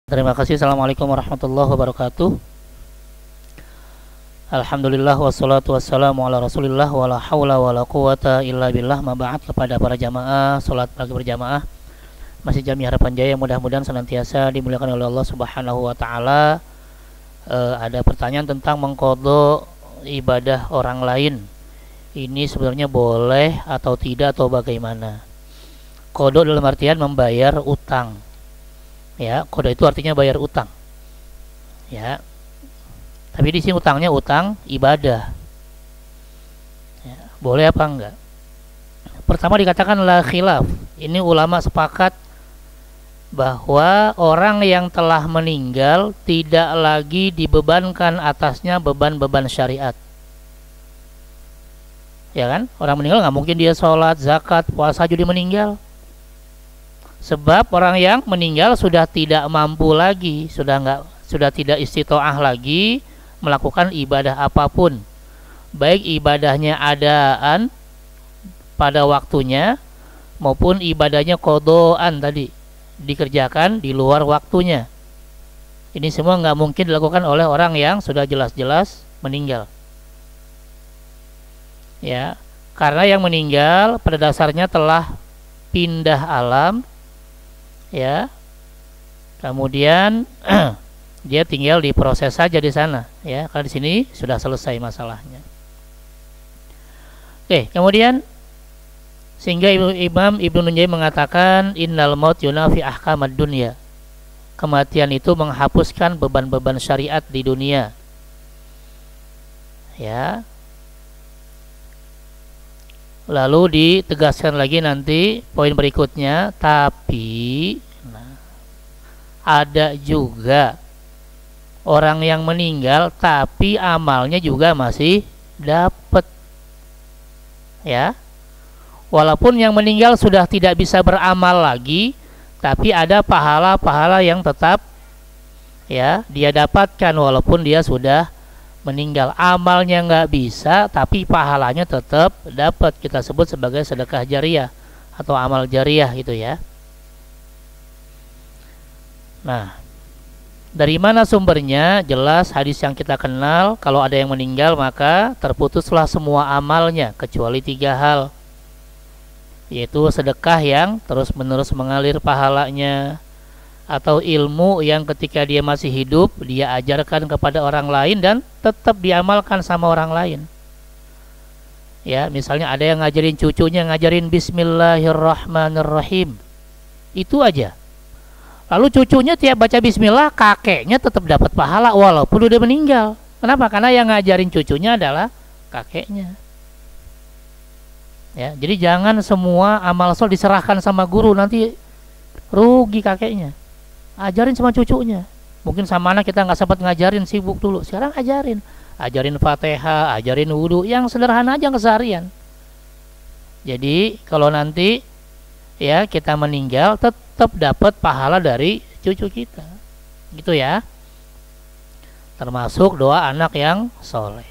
Terima kasih. Assalamualaikum warahmatullahi wabarakatuh. Alhamdulillah wassalatu wassalamu ala rasulillah wala hawla wala quwata illa billah. Ma ba'd. Kepada para jamaah salat pagi berjamaah Masjid Jami Harapan Jaya, mudah-mudahan senantiasa dimuliakan oleh Allah Subhanahu wa taala. Ada pertanyaan tentang mengqadha ibadah orang lain. Ini sebenarnya boleh atau tidak atau bagaimana? Qadha dalam artian membayar utang. Ya, qadha itu artinya bayar utang. Ya. Tapi di sini utangnya utang ibadah. Ya, boleh apa enggak? Pertama dikatakan la khilaf. Ini ulama sepakat bahwa orang yang telah meninggal tidak lagi dibebankan atasnya beban-beban syariat. Ya kan? Orang meninggal nggak mungkin dia sholat, zakat, puasa jadi meninggal. Sebab orang yang meninggal sudah tidak mampu lagi, sudah tidak istitoah lagi melakukan ibadah apapun, baik ibadahnya adaan pada waktunya maupun ibadahnya qadhaan tadi dikerjakan di luar waktunya. Ini semua nggak mungkin dilakukan oleh orang yang sudah jelas-jelas meninggal. Ya, karena yang meninggal pada dasarnya telah pindah alam. Ya, kemudian dia tinggal diproses saja di sana, ya, karena di sini sudah selesai masalahnya. Oke, kemudian sehingga Imam Ibnu Nujai mengatakan innal maut yunafi ahkamad dunya. Kematian itu menghapuskan beban-beban syariat di dunia. Ya. Lalu ditegaskan lagi nanti poin berikutnya, tapi ada juga orang yang meninggal tapi amalnya juga masih dapat. Ya. Walaupun yang meninggal sudah tidak bisa beramal lagi, tapi ada pahala-pahala yang tetap ya dia dapatkan walaupun dia sudah meninggal. Amalnya nggak bisa tapi pahalanya tetap dapat, kita sebut sebagai sedekah jariyah atau amal jariyah itu ya. Nah, dari mana sumbernya? Jelas hadis yang kita kenal, kalau ada yang meninggal maka terputuslah semua amalnya kecuali 3 hal, yaitu sedekah yang terus menerus mengalir pahalanya, atau ilmu yang ketika dia masih hidup dia ajarkan kepada orang lain dan tetap diamalkan sama orang lain. Ya, misalnya ada yang ngajarin cucunya, ngajarin bismillahirrahmanirrahim, itu aja. Lalu cucunya tiap baca bismillah, kakeknya tetap dapat pahala walaupun udah meninggal. Kenapa? Karena yang ngajarin cucunya adalah kakeknya. Ya, jadi jangan semua amal soleh diserahkan sama guru, nanti rugi kakeknya. Ajarin sama cucunya. Mungkin sama anak kita nggak sempat ngajarin, sibuk dulu. Sekarang ajarin Fatihah, ajarin wudu, yang sederhana aja keseharian. Jadi kalau nanti ya kita meninggal tetap dapat pahala dari cucu kita, gitu ya. Termasuk doa anak yang soleh.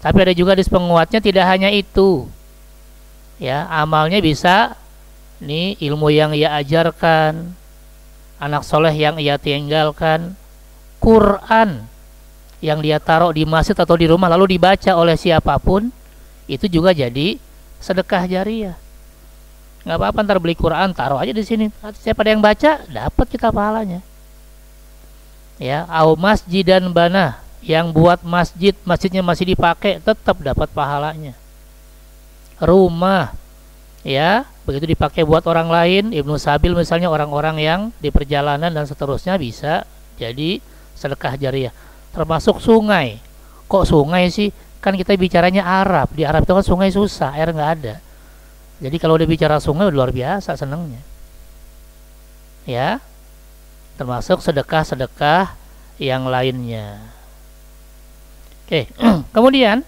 Tapi ada juga hadis penguatnya, tidak hanya itu. Ya, amalnya bisa nih ilmu yang ia ajarkan, anak soleh yang ia tinggalkan, Quran yang dia taruh di masjid atau di rumah lalu dibaca oleh siapapun, itu juga jadi sedekah jariyah. Nggak apa-apa, ntar beli Quran taruh aja di sini, siapa yang baca dapat kita pahalanya. Ya, au masjidan bana, yang buat masjidnya masih dipakai tetap dapat pahalanya. Rumah ya begitu dipakai buat orang lain, Ibnu Sabil misalnya, orang-orang yang di perjalanan dan seterusnya, bisa jadi sedekah jariyah. Termasuk sungai. Kok sungai sih? Kan kita bicaranya Arab. Di Arab itu kan sungai susah, air nggak ada. Jadi kalau udah bicara sungai luar biasa senangnya. Ya, termasuk sedekah-sedekah yang lainnya. Oke, kemudian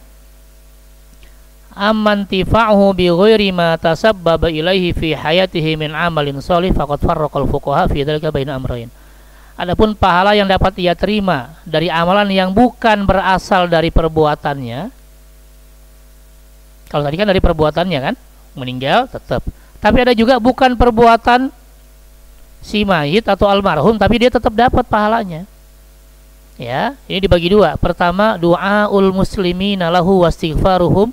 amman tifa'uhu bi ghairi ma tasabbaba ilaihi fi hayatihi min amalin shalih faqad farraqal fuqaha fi dzalika baina amrayn. Adapun pahala yang dapat ia terima dari amalan yang bukan berasal dari perbuatannya. Kalau tadi kan dari perbuatannya kan, meninggal tetap. Tapi ada juga bukan perbuatan si mayit atau almarhum, tapi dia tetap dapat pahalanya. Ya, ini dibagi dua. Pertama, doaul muslimina lahu wastighfaruhum,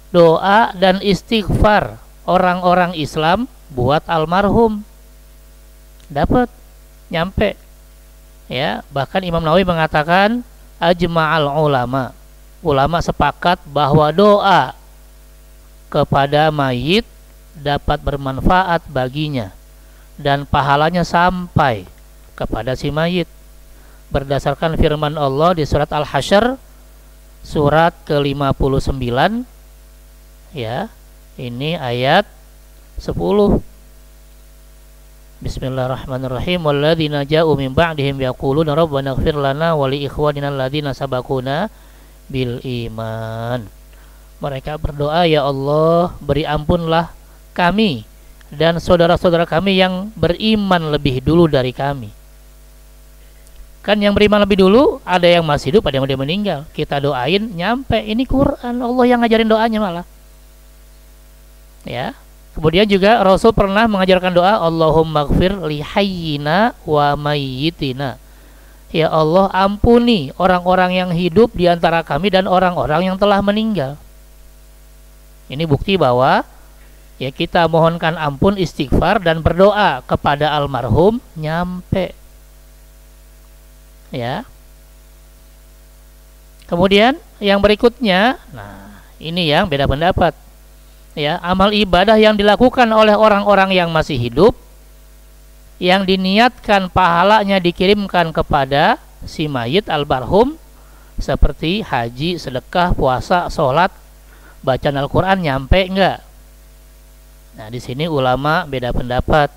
doa dan istighfar orang-orang Islam buat almarhum, dapat, nyampe. Ya, bahkan Imam Nawawi mengatakan ajma'al ulama, ulama sepakat bahwa doa kepada mayit dapat bermanfaat baginya dan pahalanya sampai kepada si mayit, berdasarkan firman Allah di surat Al-Hasyr surat ke-59, ya, ini ayat 10. Bismillahirrahmanirrahim. Walladzina ja'u min ba'dihim yaquluna rabbana ighfir lana wa li ikhwanina alladzina sabaquna bil iman. Mereka berdoa, ya Allah, beri ampunlah kami dan saudara-saudara kami yang beriman lebih dulu dari kami. Kan yang beriman lebih dulu ada yang masih hidup, ada yang udah meninggal. Kita doain nyampe. Ini Quran, Allah yang ngajarin doanya malah. Ya. Kemudian juga Rasul pernah mengajarkan doa Allahumma ighfir li hayyina wa mayyitina. Ya Allah, ampuni orang-orang yang hidup di antara kami dan orang-orang yang telah meninggal. Ini bukti bahwa ya kita mohonkan ampun, istighfar dan berdoa kepada almarhum nyampe. Ya. Kemudian yang berikutnya, nah ini yang beda pendapat. Ya, amal ibadah yang dilakukan oleh orang-orang yang masih hidup, yang diniatkan pahalanya dikirimkan kepada si mayit almarhum, seperti haji, sedekah, puasa, sholat, bacaan Al-Quran, nyampe enggak? Nah, di sini ulama beda pendapat,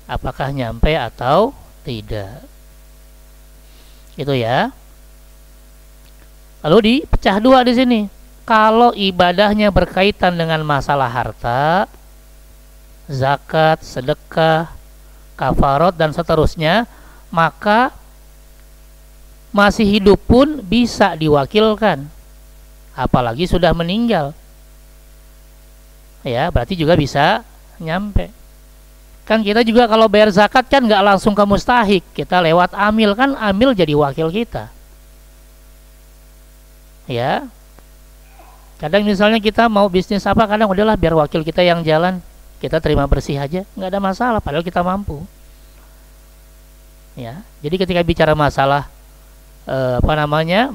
apakah nyampe atau tidak. Itu ya. Lalu dipecah dua di sini. Kalau ibadahnya berkaitan dengan masalah harta, zakat, sedekah, kafarat dan seterusnya, maka masih hidup pun bisa diwakilkan, apalagi sudah meninggal. Ya, berarti juga bisa nyampe. Kan kita juga kalau bayar zakat kan nggak langsung ke mustahik, kita lewat amil, kan amil jadi wakil kita. Ya. Kadang misalnya kita mau bisnis apa, kadang udahlah biar wakil kita yang jalan, kita terima bersih aja, nggak ada masalah, padahal kita mampu. Ya, jadi ketika bicara masalah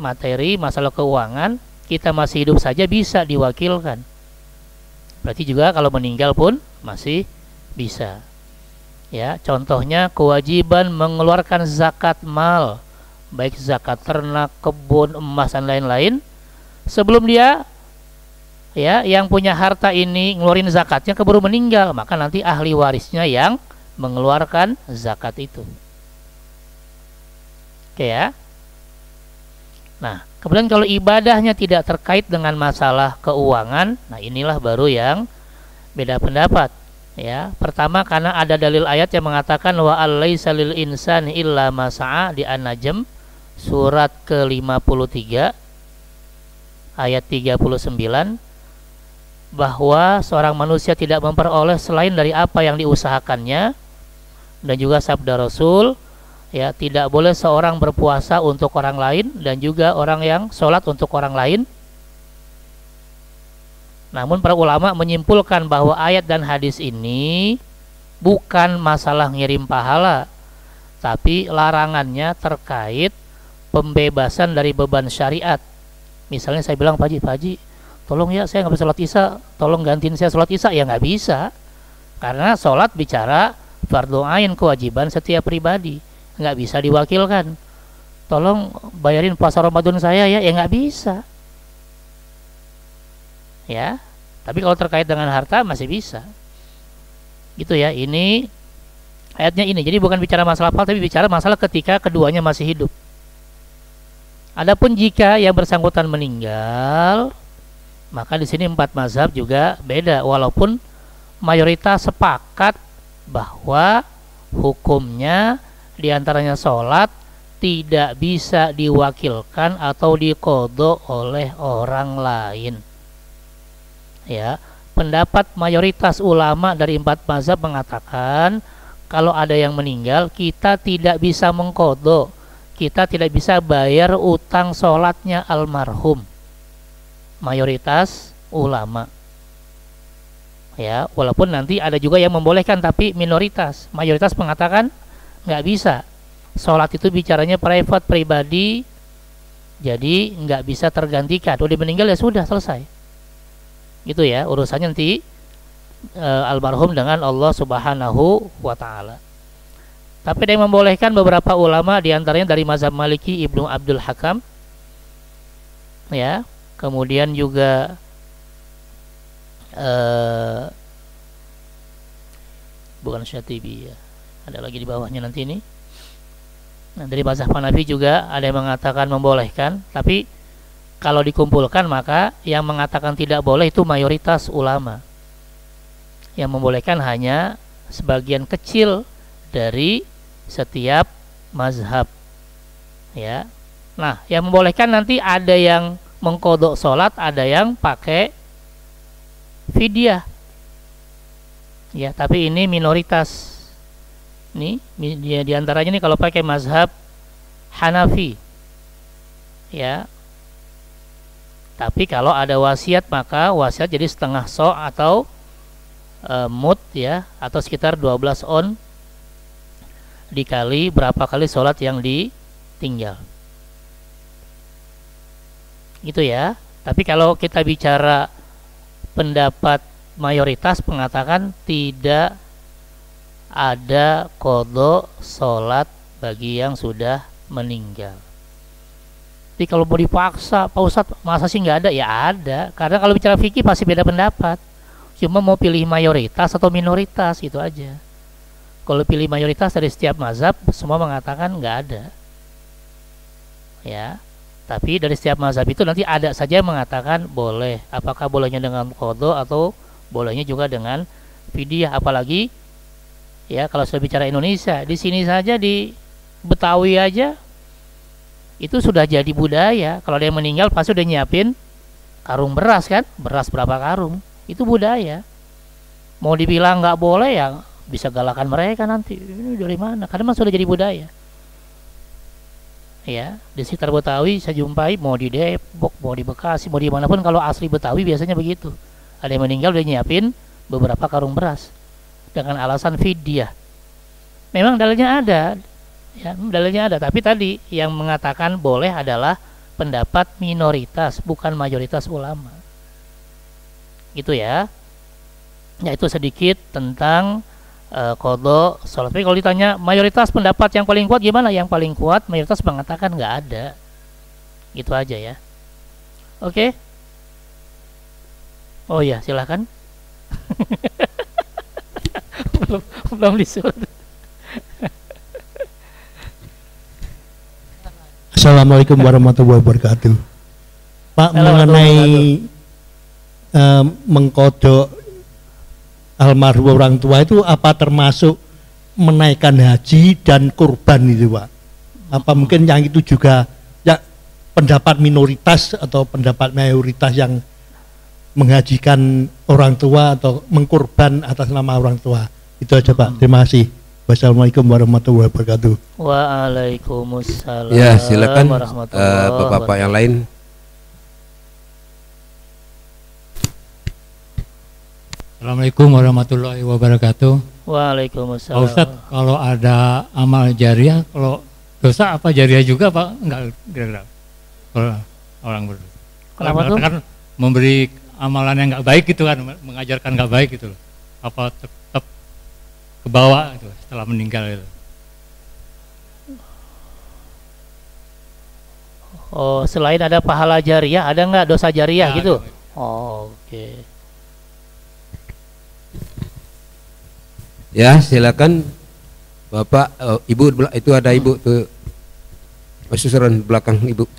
materi, masalah keuangan, kita masih hidup saja bisa diwakilkan. Berarti juga kalau meninggal pun masih bisa. Ya, contohnya kewajiban mengeluarkan zakat mal, baik zakat ternak, kebun, emas dan lain-lain, sebelum dia ya yang punya harta ini ngeluarin zakatnya keburu meninggal, maka nanti ahli warisnya yang mengeluarkan zakat itu. Oke ya. Nah, kemudian kalau ibadahnya tidak terkait dengan masalah keuangan, nah inilah baru yang beda pendapat. Ya, pertama karena ada dalil ayat yang mengatakan wa alaisa lil insani illa ma sa'a di An-Najm surat ke-53 ayat 39, bahwa seorang manusia tidak memperoleh selain dari apa yang diusahakannya, dan juga sabda Rasul, ya, tidak boleh seorang berpuasa untuk orang lain dan juga orang yang sholat untuk orang lain. Namun para ulama menyimpulkan bahwa ayat dan hadis ini bukan masalah ngirim pahala, tapi larangannya terkait pembebasan dari beban syariat. Misalnya saya bilang, Pak Haji, tolong ya saya nggak bisa sholat isya, tolong gantiin saya sholat isya, ya nggak bisa, karena sholat bicara fardhu ain, kewajiban setiap pribadi, nggak bisa diwakilkan. Tolong bayarin puasa Ramadan saya ya nggak bisa. Ya, tapi kalau terkait dengan harta masih bisa. Gitu ya, ini ayatnya ini. Jadi bukan bicara masalah apa, tapi bicara masalah ketika keduanya masih hidup. Adapun jika yang bersangkutan meninggal, maka di sini 4 mazhab juga beda, walaupun mayoritas sepakat bahwa hukumnya diantaranya sholat tidak bisa diwakilkan atau diqodho oleh orang lain. Ya, pendapat mayoritas ulama dari 4 mazhab mengatakan kalau ada yang meninggal, kita tidak bisa mengqadha, kita tidak bisa bayar utang sholatnya almarhum. Mayoritas ulama, ya, walaupun nanti ada juga yang membolehkan, tapi minoritas. Mayoritas mengatakan nggak bisa. Sholat itu bicaranya private, pribadi, jadi nggak bisa tergantikan. Udah meninggal ya sudah, selesai. Gitu ya, urusannya nanti almarhum dengan Allah Subhanahu wa Ta'ala. Tapi ada yang membolehkan beberapa ulama, diantaranya dari mazhab Maliki Ibnu Abdul Hakam, ya, kemudian juga bukan Syatibi ya, ada lagi di bawahnya nanti ini. Nah, dari mazhab Hanafi juga ada yang mengatakan membolehkan, tapi kalau dikumpulkan maka yang mengatakan tidak boleh itu mayoritas ulama. Yang membolehkan hanya sebagian kecil dari setiap mazhab, ya. Nah, yang membolehkan nanti ada yang mengqadha sholat, ada yang pakai fidyah, ya. Tapi ini minoritas. Nih, di antaranya nih kalau pakai mazhab Hanafi, ya. Tapi kalau ada wasiat maka wasiat jadi setengah so atau mud, ya, atau sekitar 12 on dikali berapa kali sholat yang ditinggal, gitu ya. Tapi kalau kita bicara pendapat mayoritas mengatakan tidak ada qadha sholat bagi yang sudah meninggal. Jadi kalau mau dipaksa, Pak Ustadz, masa sih nggak ada? Ya ada, karena kalau bicara fikih pasti beda pendapat. Cuma mau pilih mayoritas atau minoritas, itu aja. Kalau pilih mayoritas dari setiap mazhab, semua mengatakan nggak ada, ya. Tapi dari setiap mazhab itu nanti ada saja yang mengatakan boleh. Apakah bolehnya dengan qadha atau bolehnya juga dengan fidyah? Apalagi, ya, kalau sudah bicara Indonesia, di sini saja di Betawi aja itu sudah jadi budaya. Kalau ada yang meninggal pasti udah nyiapin karung beras kan, beras berapa karung. Itu budaya. Mau dibilang nggak boleh ya bisa galakan mereka nanti. Ini dari mana? Karena sudah jadi budaya. Ya, di sekitar Betawi saya jumpai, mau di Depok, mau di Bekasi, mau di manapun, kalau asli Betawi biasanya begitu. Ada yang meninggal udah nyiapin beberapa karung beras dengan alasan fidyah. Memang dalilnya ada, ya, dalilnya ada. Tapi tadi yang mengatakan boleh adalah pendapat minoritas, bukan mayoritas ulama. Gitu ya. Ya, itu sedikit tentang qadha sholat. Tapi kalau ditanya mayoritas pendapat yang paling kuat gimana? Yang paling kuat mayoritas mengatakan nggak ada. Gitu aja ya. Oke. Oh ya, silakan. belum disuruh. Assalamualaikum warahmatullahi wabarakatuh. Pak, mengenai mengqadha almarhum orang tua itu apa termasuk menaikkan haji dan kurban itu, Pak? Apa mungkin yang itu juga ya pendapat minoritas atau pendapat mayoritas yang menghajikan orang tua atau mengkurban atas nama orang tua? Itu aja, Pak. Terima kasih. Wassalamualaikum warahmatullahi wabarakatuh. Waalaikumsalam. Ya, silakan bapak-bapak yang lain. Assalamualaikum warahmatullahi wabarakatuh. Waalaikumsalam. Pak Ustadz, kalau ada amal jariah, kalau dosa apa jariah juga, Pak? Enggak, kira-kira. Kalau orang berdosa. Kenapa tuh? Kan memberi amalan yang nggak baik gitu kan, mengajarkan nggak baik gitu loh. Apa tetap ke bawah itu setelah meninggal itu? Oh, selain ada pahala jariah, ada nggak dosa jariah Ya, gitu? ada. Oh, oke. Ya, silakan Bapak, Ibu, itu ada Ibu tuh. Susuran belakang Ibu.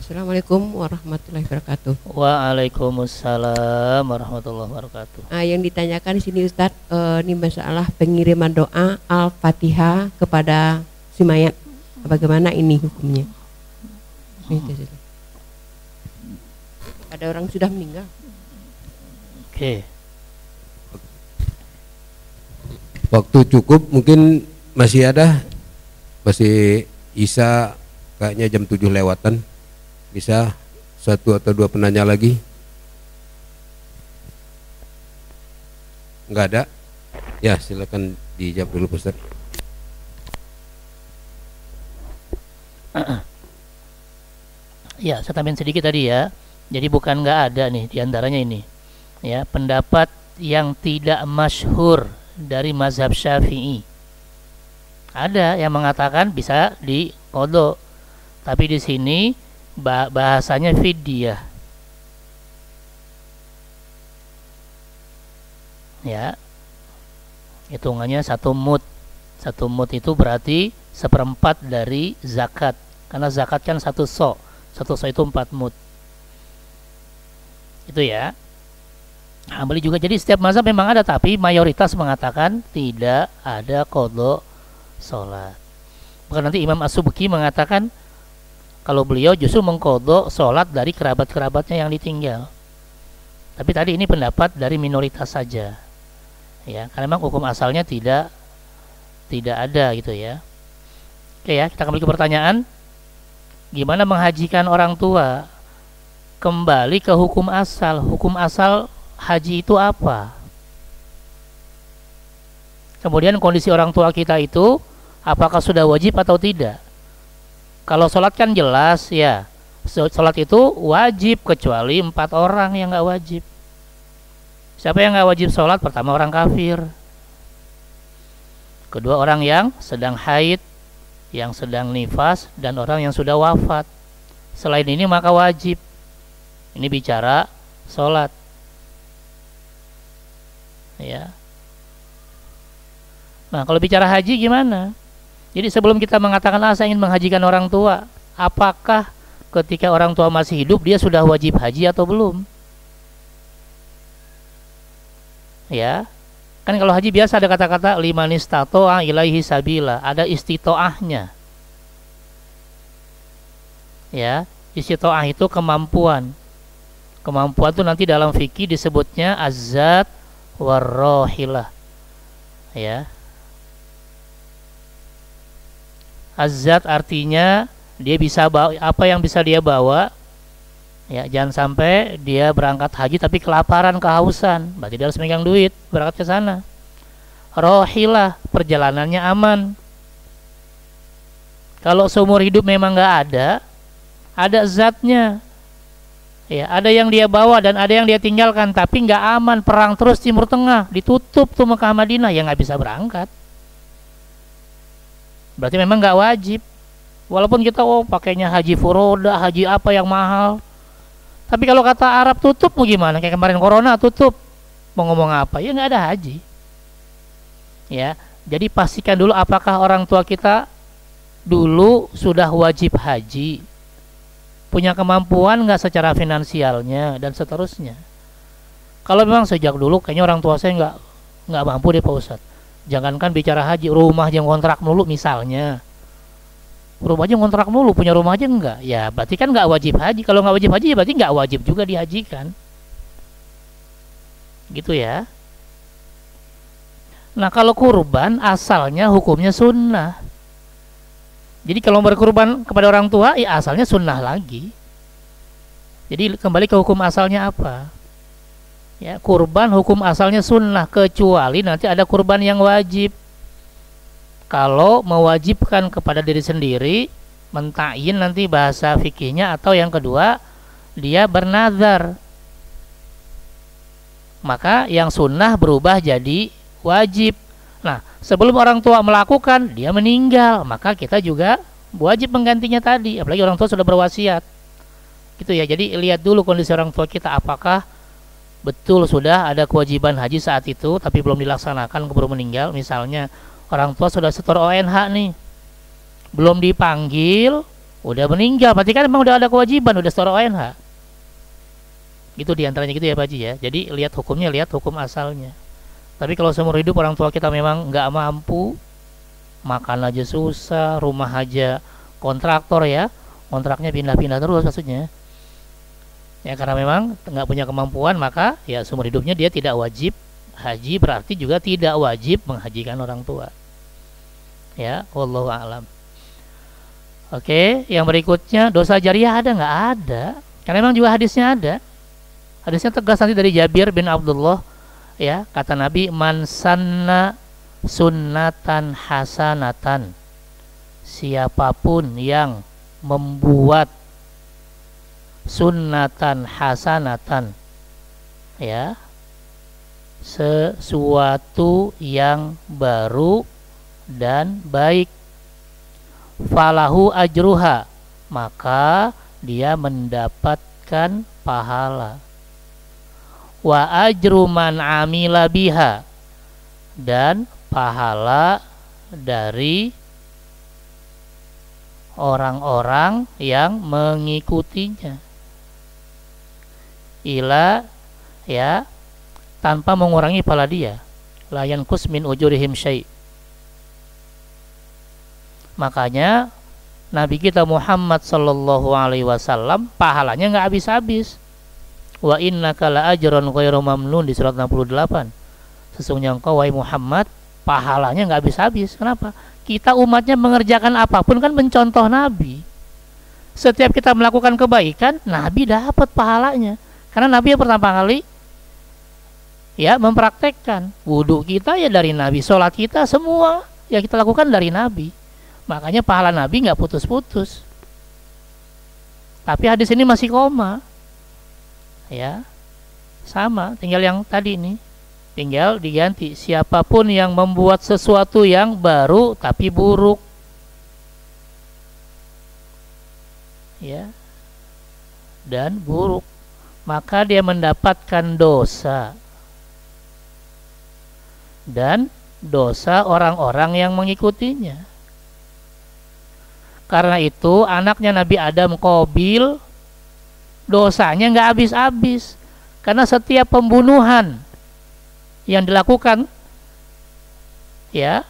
Assalamualaikum warahmatullahi wabarakatuh. Waalaikumsalam warahmatullahi wabarakatuh. Yang ditanyakan di sini Ustadz, ini masalah pengiriman doa Al-Fatihah kepada si mayat. Bagaimana ini hukumnya? Ada orang sudah meninggal. Oke. Waktu cukup mungkin masih ada, masih Isa kayaknya jam 7 lewatan. Bisa satu atau dua penanya lagi? Enggak ada? Ya silakan dijawab dulu Pak Ustaz. Ya, saya tambahin sedikit tadi ya. Jadi bukan nggak ada nih diantaranya ini. Ya, pendapat yang tidak masyhur dari mazhab Syafi'i. Ada yang mengatakan bisa diqadha. Tapi di sini bahasanya fidyah. Ya. Hitungannya 1 mud. 1 mud itu berarti 1/4 dari zakat. Karena zakat kan 1 sok. 1 sok itu 4 mud. Itu ya. Hambali juga, jadi setiap mazhab memang ada, tapi mayoritas mengatakan tidak ada qadha sholat. Bahkan nanti Imam As-Subki mengatakan kalau beliau justru mengqadha sholat dari kerabat-kerabatnya yang ditinggal. Tapi tadi ini pendapat dari minoritas saja. Ya, karena memang hukum asalnya tidak ada gitu ya. Oke ya, kita kembali ke pertanyaan. Gimana menghajikan orang tua? Kembali ke hukum asal. Hukum asal haji itu apa? Kemudian kondisi orang tua kita itu apakah sudah wajib atau tidak? Kalau sholat kan jelas ya, sholat itu wajib kecuali 4 orang yang nggak wajib. Siapa yang nggak wajib sholat? Pertama orang kafir, kedua orang yang sedang haid, yang sedang nifas, dan orang yang sudah wafat. Selain ini maka wajib. Ini bicara sholat ya. Nah, kalau bicara haji gimana? Jadi sebelum kita mengatakan saya ingin menghajikan orang tua, apakah ketika orang tua masih hidup dia sudah wajib haji atau belum? Ya, kan kalau haji biasa ada kata-kata liman istata'a ilaihi sabila, ada istitoahnya. Ya, istitoah itu kemampuan. Kemampuan itu nanti dalam fikih disebutnya azzat warrohilah. Ya, azzat artinya dia bisa bawa apa yang bisa dia bawa. Ya, jangan sampai dia berangkat haji tapi kelaparan, kehausan, berarti dia harus megang duit berangkat ke sana. Rohilah, perjalanannya aman. Kalau seumur hidup memang nggak ada zatnya. Ya, ada yang dia bawa dan ada yang dia tinggalkan, tapi nggak aman, perang terus Timur Tengah, ditutup tuh Mekah Madinah, ya nggak bisa berangkat. Berarti memang nggak wajib. Walaupun kita pakainya haji furoda, haji apa yang mahal. Tapi kalau kata Arab tutup mau gimana? Kayak kemarin corona tutup. Mau ngomong apa? Ya nggak ada haji. Ya, jadi pastikan dulu apakah orang tua kita dulu sudah wajib haji, punya kemampuan nggak secara finansialnya dan seterusnya. Kalau memang sejak dulu kayaknya orang tua saya nggak mampu deh Pak Ustadz. Jangankan bicara haji, rumah yang kontrak mulu misalnya. Rumah aja ngontrak mulu, punya rumah aja enggak, ya berarti kan nggak wajib haji. Kalau nggak wajib haji ya berarti nggak wajib juga dihajikan, gitu ya. Nah, kalau kurban asalnya hukumnya sunnah. Jadi kalau berkurban kepada orang tua ya asalnya sunnah lagi. Jadi kembali ke hukum asalnya apa? Ya, kurban hukum asalnya sunnah, kecuali nanti ada kurban yang wajib. Kalau mewajibkan kepada diri sendiri, mentakyin nanti bahasa fikihnya, atau yang kedua dia bernazar, maka yang sunnah berubah jadi wajib. Nah, sebelum orang tua melakukan, dia meninggal, maka kita juga wajib menggantinya tadi, apalagi orang tua sudah berwasiat. Gitu ya. Jadi lihat dulu kondisi orang tua kita, apakah betul sudah ada kewajiban haji saat itu tapi belum dilaksanakan keburu meninggal. Misalnya orang tua sudah setor ONH nih, belum dipanggil, udah meninggal, berarti kan memang udah ada kewajiban, udah setor ONH. Gitu diantaranya gitu ya Pak Haji ya. Jadi lihat hukumnya, lihat hukum asalnya. Tapi kalau seumur hidup orang tua kita memang nggak mampu, makan aja susah, rumah aja kontraktor ya, kontraknya pindah-pindah terus maksudnya. Ya karena memang nggak punya kemampuan, maka ya seumur hidupnya dia tidak wajib haji, berarti juga tidak wajib menghajikan orang tua. Ya, wallahu a'lam. Oke, yang berikutnya dosa jariah ada nggak? Ada. Karena memang juga hadisnya ada. Hadisnya tegas nanti dari Jabir bin Abdullah, ya, kata Nabi, man sanna sunnatan hasanatan, siapapun yang membuat sunnatan hasanatan, ya, sesuatu yang baru dan baik, falahu ajruha, maka dia mendapatkan pahala, wa ajru man amila biha, dan pahala dari orang-orang yang mengikutinya, ila, ya, tanpa mengurangi pahala dia, la yanqus min ujurihim syai'. Makanya Nabi kita Muhammad sallallahu alaihi wasallam pahalanya nggak habis-habis. Wa innaka la ajran ghairu mamnun di surat 68. Sesungguhnya engkau wahai Muhammad pahalanya nggak habis-habis. Kenapa? Kita umatnya mengerjakan apapun kan mencontoh Nabi. Setiap kita melakukan kebaikan, Nabi dapat pahalanya. Karena Nabi yang pertama kali, ya, mempraktekkan. Wudhu kita ya dari Nabi, sholat kita semua ya kita lakukan dari Nabi. Makanya pahala Nabi nggak putus-putus. Tapi hadis ini masih koma, ya, sama, tinggal yang tadi nih, tinggal diganti, siapapun yang membuat sesuatu yang baru tapi buruk, ya, dan buruk, maka dia mendapatkan dosa dan dosa orang-orang yang mengikutinya. Karena itu anaknya Nabi Adam, Qabil, dosanya nggak habis-habis. Karena setiap pembunuhan yang dilakukan, ya,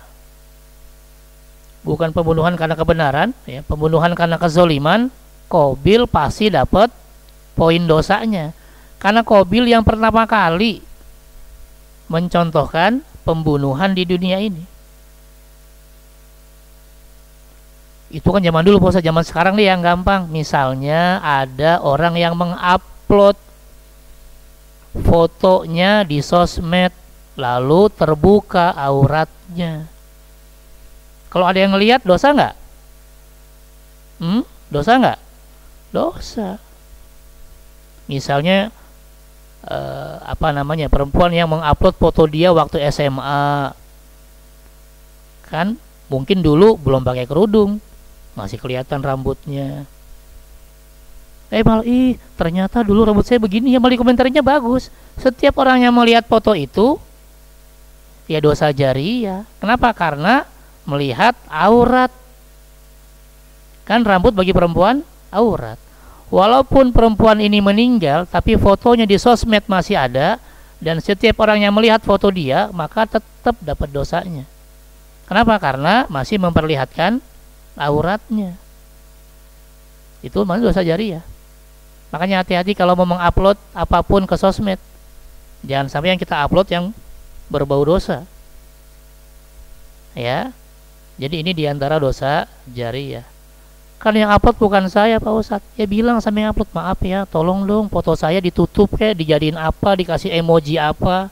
bukan pembunuhan karena kebenaran, ya, pembunuhan karena kezaliman, Qabil pasti dapat poin dosanya. Karena Qabil yang pertama kali mencontohkan pembunuhan di dunia ini. Itu kan zaman dulu, Pak. Zaman sekarang nih yang gampang. Misalnya ada orang yang mengupload fotonya di sosmed, lalu terbuka auratnya. Kalau ada yang ngelihat, dosa nggak? Dosa nggak? Dosa. Misalnya perempuan yang mengupload foto dia waktu SMA, kan mungkin dulu belum pakai kerudung, masih kelihatan rambutnya. Malah ternyata dulu rambut saya begini, ya, malah komentarnya bagus. Setiap orang yang melihat foto itu ya dosa jariah. Kenapa? Karena melihat aurat. Kan rambut bagi perempuan aurat. Walaupun perempuan ini meninggal, tapi fotonya di sosmed masih ada, dan setiap orang yang melihat foto dia, maka tetap dapat dosanya. Kenapa? Karena masih memperlihatkan auratnya. Itu masih dosa jariah. Makanya hati-hati kalau mau mengupload apapun ke sosmed. Jangan sampai yang kita upload yang berbau dosa, ya. Jadi ini diantara dosa jariah. Kan yang upload bukan saya, Pak Ustadz. Ya bilang sama yang upload, maaf ya, tolong dong foto saya ditutup, kayak dijadiin apa, dikasih emoji apa,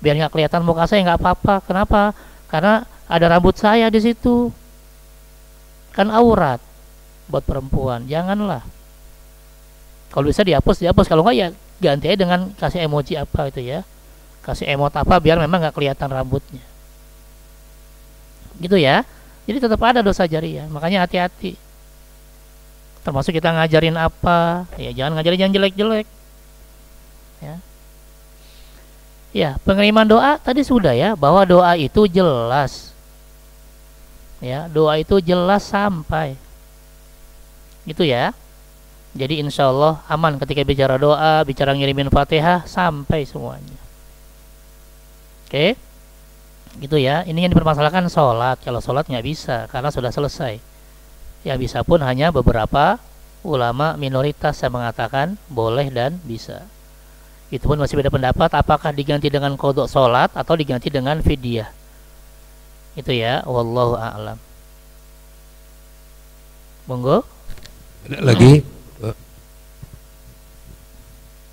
biar nggak kelihatan muka saya. Nggak apa-apa. Kenapa? Karena ada rambut saya di situ. Kan aurat buat perempuan. Janganlah. Kalau bisa dihapus, kalau nggak ya ganti aja dengan kasih emoji apa itu, ya, kasih emot apa biar memang nggak kelihatan rambutnya, gitu ya. Jadi tetap ada dosa jariah. Makanya hati-hati. Termasuk kita ngajarin apa, ya jangan ngajarin yang jelek-jelek, ya. Ya, pengiriman doa tadi sudah, ya, bahwa doa itu jelas, ya, doa itu jelas sampai, gitu ya. Jadi insya Allah aman ketika bicara doa, bicara ngirimin Fatihah, sampai semuanya. Oke, gitu ya. Ini yang dipermasalahkan sholat. Kalau sholat nggak bisa karena sudah selesai. Ya bisa pun hanya beberapa ulama minoritas yang mengatakan boleh dan bisa. Itu pun masih beda pendapat apakah diganti dengan qadha salat atau diganti dengan fidyah. Itu ya, wallahu a'lam. Monggo. Ada lagi?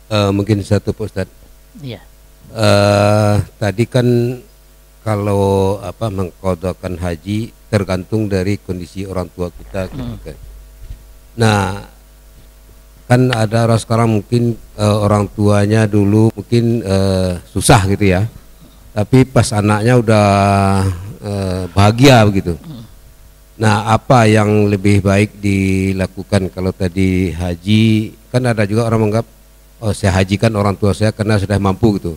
Mungkin satu Pak Ustadz. Iya. Tadi kan kalau mengqadhakan haji tergantung dari kondisi orang tua kita gitu kan. Nah, kan ada orang sekarang mungkin orang tuanya dulu mungkin susah gitu ya, tapi pas anaknya udah bahagia begitu. Nah, apa yang lebih baik dilakukan? Kalau tadi haji, kan ada juga orang menganggap, oh saya hajikan orang tua saya karena sudah mampu gitu.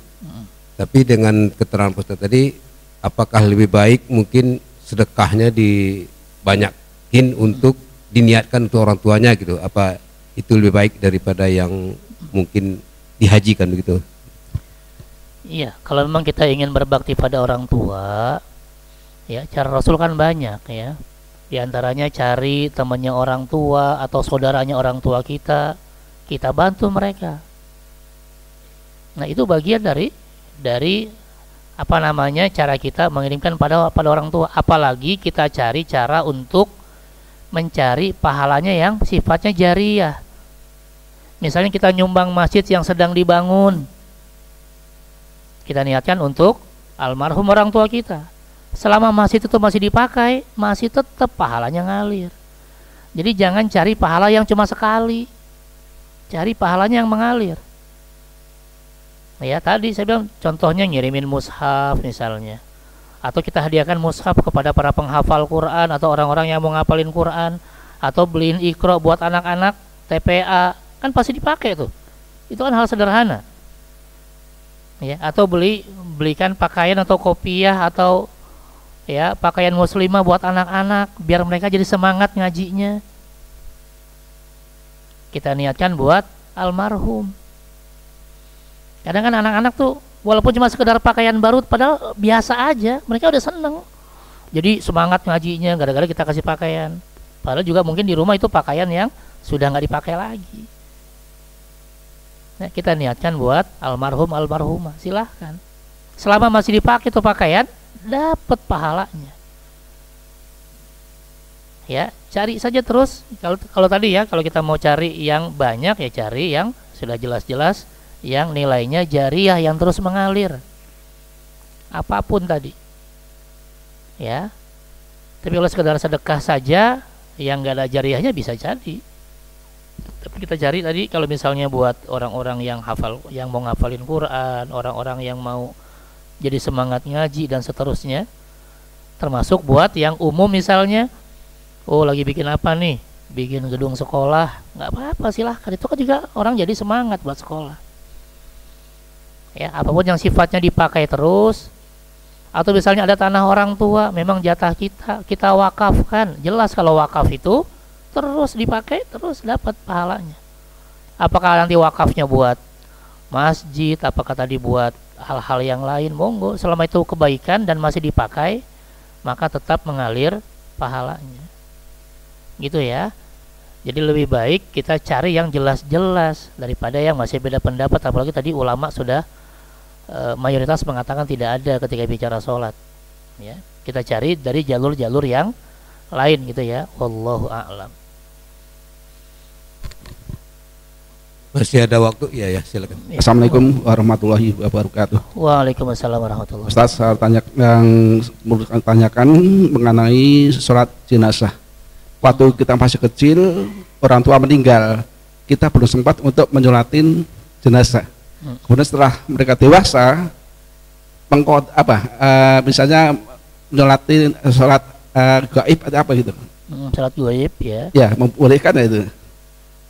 Tapi dengan keterangan Ustaz tadi, apakah lebih baik mungkin sedekahnya dibanyakin untuk diniatkan untuk orang tuanya gitu? Apa itu lebih baik daripada yang mungkin dihajikan begitu? Iya, kalau memang kita ingin berbakti pada orang tua, ya cara Rasul kan banyak ya. Di antaranya cari temannya orang tua atau saudaranya orang tua kita bantu mereka. Nah, itu bagian dari cara kita mengirimkan pada orang tua. Apalagi kita cari cara untuk mencari pahalanya yang sifatnya jariyah. Misalnya kita nyumbang masjid yang sedang dibangun, kita niatkan untuk almarhum orang tua kita. Selama masjid itu masih dipakai, masih tetap pahalanya ngalir. Jadi jangan cari pahala yang cuma sekali, cari pahalanya yang mengalir. Ya, tadi saya bilang contohnya ngirimin mushaf misalnya, atau kita hadiahkan mushaf kepada para penghafal Quran atau orang-orang yang mau ngapalin Quran, atau beliin Iqra buat anak-anak TPA, kan pasti dipakai tuh. Itu kan hal sederhana. Ya, atau belikan pakaian atau kopiah atau ya pakaian muslimah buat anak-anak biar mereka jadi semangat ngajinya. Kita niatkan buat almarhum. Kadang kan anak-anak tuh walaupun cuma sekedar pakaian baru padahal biasa aja, mereka udah seneng. Jadi semangat ngajinya gara-gara kita kasih pakaian. Padahal juga mungkin di rumah itu pakaian yang sudah nggak dipakai lagi. Nah, kita niatkan buat almarhum almarhumah, silahkan. Selama masih dipakai tuh pakaian, dapat pahalanya. Ya, cari saja terus. Kalau tadi ya, kalau kita mau cari yang banyak ya cari yang sudah jelas-jelas yang nilainya jariyah yang terus mengalir. Apapun tadi. Ya. Tapi kalau sekedar sedekah saja yang enggak ada jariyahnya bisa jadi. Tapi kita cari tadi kalau misalnya buat orang-orang yang mau ngafalin Quran, orang-orang yang mau jadi semangat ngaji dan seterusnya. Termasuk buat yang umum misalnya, oh lagi bikin apa nih? Bikin gedung sekolah, nggak apa-apa silahkan. Itu kan juga orang jadi semangat buat sekolah. Ya, apapun yang sifatnya dipakai terus, atau misalnya ada tanah orang tua, memang jatah kita wakafkan. Jelas kalau wakaf itu terus dipakai, terus dapat pahalanya. Apakah nanti wakafnya buat masjid, apakah tadi buat hal-hal yang lain, monggo. Selama itu kebaikan dan masih dipakai, maka tetap mengalir pahalanya. Gitu ya. Jadi lebih baik kita cari yang jelas-jelas daripada yang masih beda pendapat. Apalagi tadi ulama sudah mayoritas mengatakan tidak ada ketika bicara sholat. Ya, kita cari dari jalur-jalur yang lain gitu ya. Wallahu a'lam. Masih ada waktu? Ya silakan. Ya. Assalamualaikum warahmatullahi wabarakatuh. Waalaikumsalam warahmatullahi wabarakatuh. Ustaz, saya tanyakan mengenai sholat jenazah. Waktu kita masih kecil, orang tua meninggal, kita belum sempat untuk menyolatin jenazah. Kemudian setelah mereka dewasa, misalnya menyolatin sholat gaib atau apa gitu. Sholat gaib ya. Ya, membolehkan ya itu.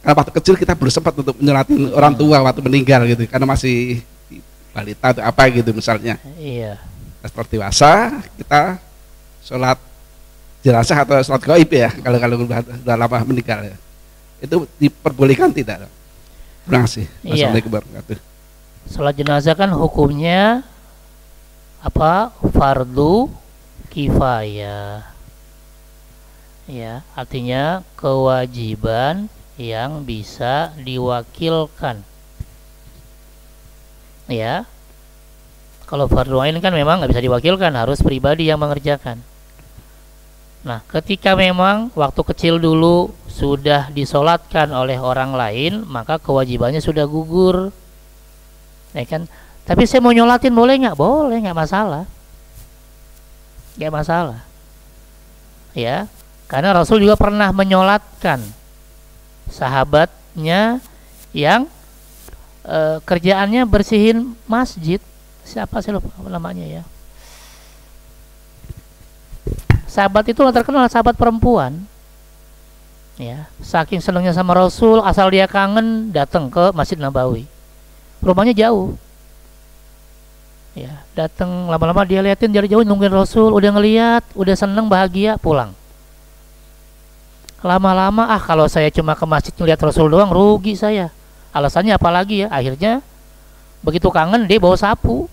Karena waktu kecil kita belum sempat untuk menyolatin orang tua waktu meninggal gitu, karena masih balita atau apa gitu misalnya. Iya. Setelah dewasa kita sholat jenazah atau sholat gaib ya, kalau sudah lama meninggal ya. Itu diperbolehkan tidak? Terima kasih. Wassalamualaikum warahmatullahi wabarakatuh. Sholat jenazah kan hukumnya apa? Fardu kifayah. Ya, artinya kewajiban yang bisa diwakilkan. Ya, kalau fardu ain kan memang nggak bisa diwakilkan, harus pribadi yang mengerjakan. Nah, ketika memang waktu kecil dulu sudah disolatkan oleh orang lain, maka kewajibannya sudah gugur, ya kan? Tapi saya mau nyolatin boleh nggak? Boleh, nggak masalah, nggak masalah. Ya, karena Rasul juga pernah menyolatkan sahabatnya yang kerjaannya bersihin masjid. Siapa sih lupa namanya ya? Sahabat itu terkenal sahabat perempuan. Ya, saking senangnya sama Rasul, asal dia kangen datang ke Masjid Nabawi. Rumahnya jauh. Ya, datang lama-lama dia liatin dari jauh nungguin Rasul, udah ngeliat, udah seneng bahagia pulang. Lama-lama kalau saya cuma ke masjid ngeliat Rasul doang rugi saya. Alasannya apa lagi ya? Akhirnya begitu kangen dia bawa sapu.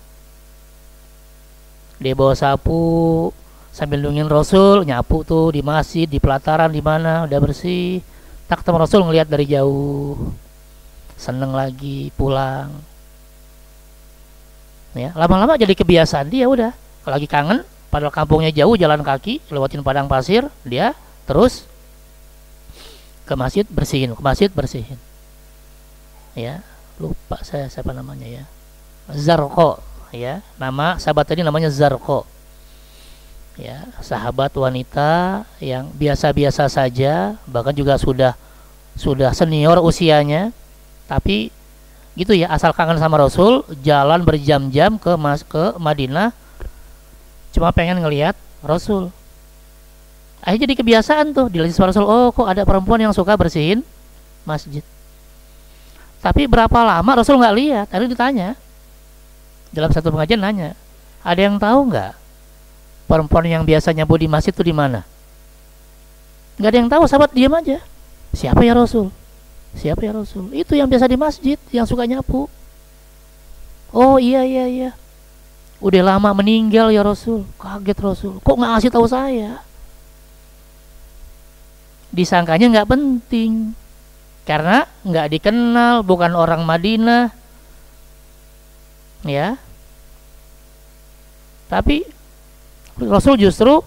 Dia bawa sapu sambil nungguin Rasul, nyapu tuh di masjid, di pelataran, di mana udah bersih. Tak ketemu Rasul ngelihat dari jauh. Seneng lagi pulang. Ya, lama-lama jadi kebiasaan dia udah. Kalau lagi kangen, padahal kampungnya jauh jalan kaki, lewatin padang pasir, dia terus ke masjid bersihin, ke masjid bersihin. Ya, lupa saya siapa namanya ya. Zarqo ya, nama sahabat tadi namanya Zarqo. Ya, sahabat wanita yang biasa-biasa saja, bahkan juga sudah senior usianya, tapi gitu ya, asal kangen sama Rasul, jalan berjam-jam ke Madinah cuma pengen ngelihat Rasul. Akhirnya jadi kebiasaan tuh dilihat sama Rasul, oh kok ada perempuan yang suka bersihin masjid. Tapi berapa lama Rasul nggak lihat? Tadi ditanya dalam satu pengajian, nanya, ada yang tahu nggak perempuan yang biasa nyapu di masjid itu di mana? Nggak ada yang tahu, sahabat diam aja. Siapa ya Rasul? Siapa ya Rasul? Itu yang biasa di masjid, yang suka nyapu. Oh iya. Udah lama meninggal ya Rasul. Kaget Rasul. Kok nggak ngasih tahu saya? Disangkanya nggak penting. Karena nggak dikenal, bukan orang Madinah, ya. Tapi Rasul justru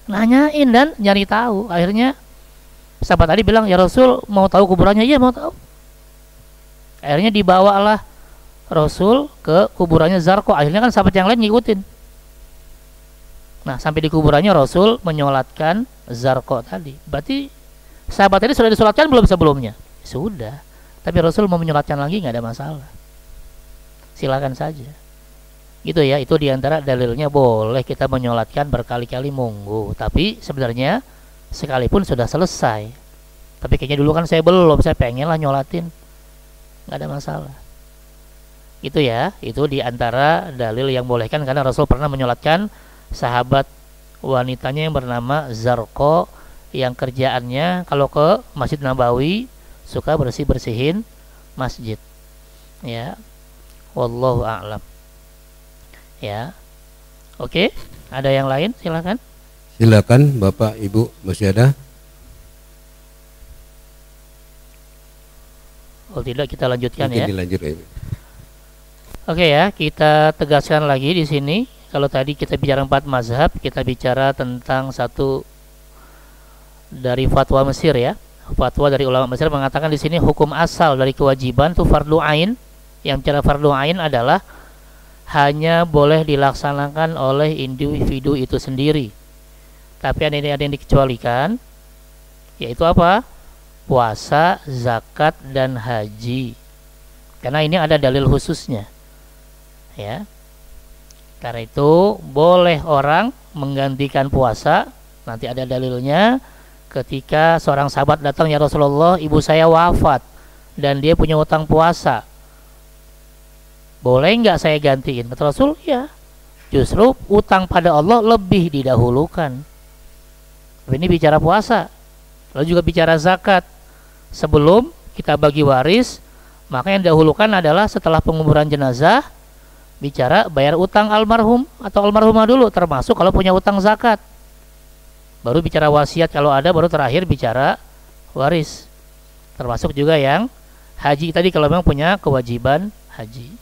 nanyain dan nyari tahu. Akhirnya sahabat tadi bilang, ya Rasul mau tahu kuburannya? Iya mau tahu. Akhirnya dibawalah Rasul ke kuburannya Zarqo. Akhirnya kan sahabat yang lain ngikutin. Nah, sampai di kuburannya Rasul menyolatkan Zarqo tadi. Berarti sahabat tadi sudah disolatkan belum sebelumnya? Sudah. Tapi Rasul mau menyolatkan lagi nggak ada masalah. Silakan saja. Gitu ya, itu diantara dalilnya boleh kita menyolatkan berkali-kali monggo. Tapi sebenarnya sekalipun sudah selesai. Tapi kayaknya dulu kan saya belum, saya pengen lah nyolatin. Nggak ada masalah. Gitu ya, itu diantara dalil yang bolehkan karena Rasul pernah menyolatkan sahabat wanitanya yang bernama Zarqo, yang kerjaannya kalau ke Masjid Nabawi suka bersihin masjid. Ya, wallahu a'lam. Ya, oke. Ada yang lain? Silakan. Silakan Bapak Ibu, masih ada? Oh tidak, kita lanjutkan. Mungkin Ya. Dilanjut ya. Oke ya, kita tegaskan lagi di sini. Kalau tadi kita bicara 4 mazhab, kita bicara tentang satu dari fatwa Mesir ya. Fatwa dari ulama Mesir mengatakan di sini hukum asal dari kewajiban itu fardu ain. Yang bicara fardu ain adalah hanya boleh dilaksanakan oleh individu itu sendiri. Tapi ada yang dikecualikan, yaitu apa? Puasa, zakat, dan haji. Karena ini ada dalil khususnya. Ya. Karena itu boleh orang menggantikan puasa. Nanti ada dalilnya. Ketika seorang sahabat datang, ya Rasulullah, ibu saya wafat dan dia punya utang puasa, boleh nggak saya gantiin? Kata Rasul, ya. Justru utang pada Allah lebih didahulukan. Ini bicara puasa. Lalu juga bicara zakat. Sebelum kita bagi waris, maka yang didahulukan adalah setelah penguburan jenazah, bicara bayar utang almarhum atau almarhumah dulu, termasuk kalau punya utang zakat. Baru bicara wasiat kalau ada, baru terakhir bicara waris. termasuk juga yang haji tadi kalau memang punya kewajiban haji.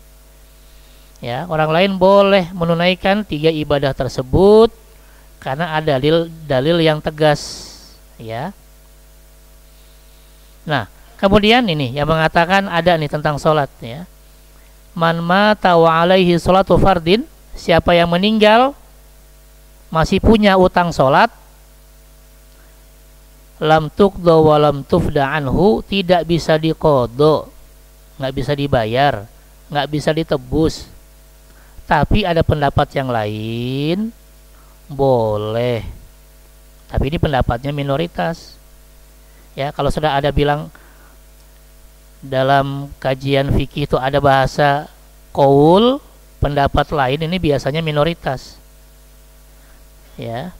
Ya, orang lain boleh menunaikan 3 ibadah tersebut karena ada dalil yang tegas, ya. Nah, kemudian ini yang mengatakan ada nih tentang sholat, ya. Man mata wa alaihi sholatu fardin, siapa yang meninggal masih punya utang sholat, lam tuqdo wa lam tufda anhu, tidak bisa diqodo, nggak bisa dibayar, nggak bisa ditebus. Tapi ada pendapat yang lain boleh, tapi ini pendapatnya minoritas, ya. Kalau sudah ada bilang dalam kajian fikih itu ada bahasa qaul, pendapat lain ini biasanya minoritas, ya.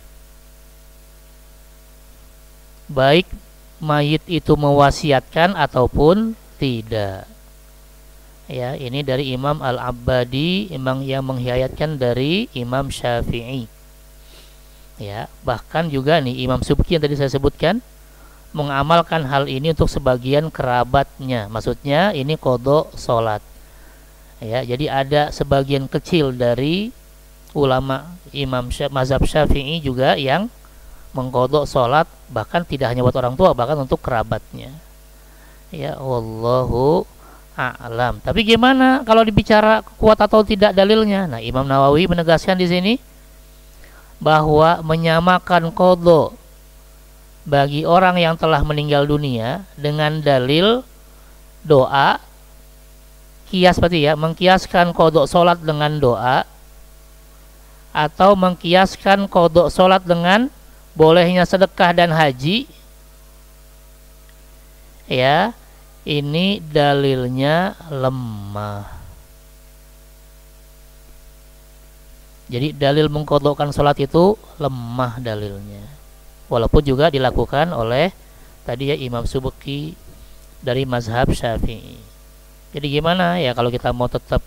Baik mayit itu mewasiatkan ataupun tidak. Ya, ini dari Imam Al-Abbadi, imam yang menghayatkan dari Imam Syafi'i. Ya, bahkan juga nih Imam Subki yang tadi saya sebutkan mengamalkan hal ini untuk sebagian kerabatnya. Maksudnya ini qadha salat. Ya, jadi ada sebagian kecil dari ulama mazhab Syafi'i juga yang mengqadha salat, bahkan tidak hanya buat orang tua, bahkan untuk kerabatnya. Ya, wallahu a'lam. Tapi gimana kalau dibicara kuat atau tidak dalilnya? Nah, Imam Nawawi menegaskan di sini bahwa menyamakan qadha bagi orang yang telah meninggal dunia dengan dalil doa, kias berarti ya, mengkiaskan qadha salat dengan doa atau mengkiaskan qadha salat dengan bolehnya sedekah dan haji, ya, ini dalilnya lemah. Jadi dalil mengqadhakan salat itu lemah dalilnya. Walaupun juga dilakukan oleh tadi ya Imam Subki dari mazhab Syafi'i. Jadi gimana ya kalau kita mau tetap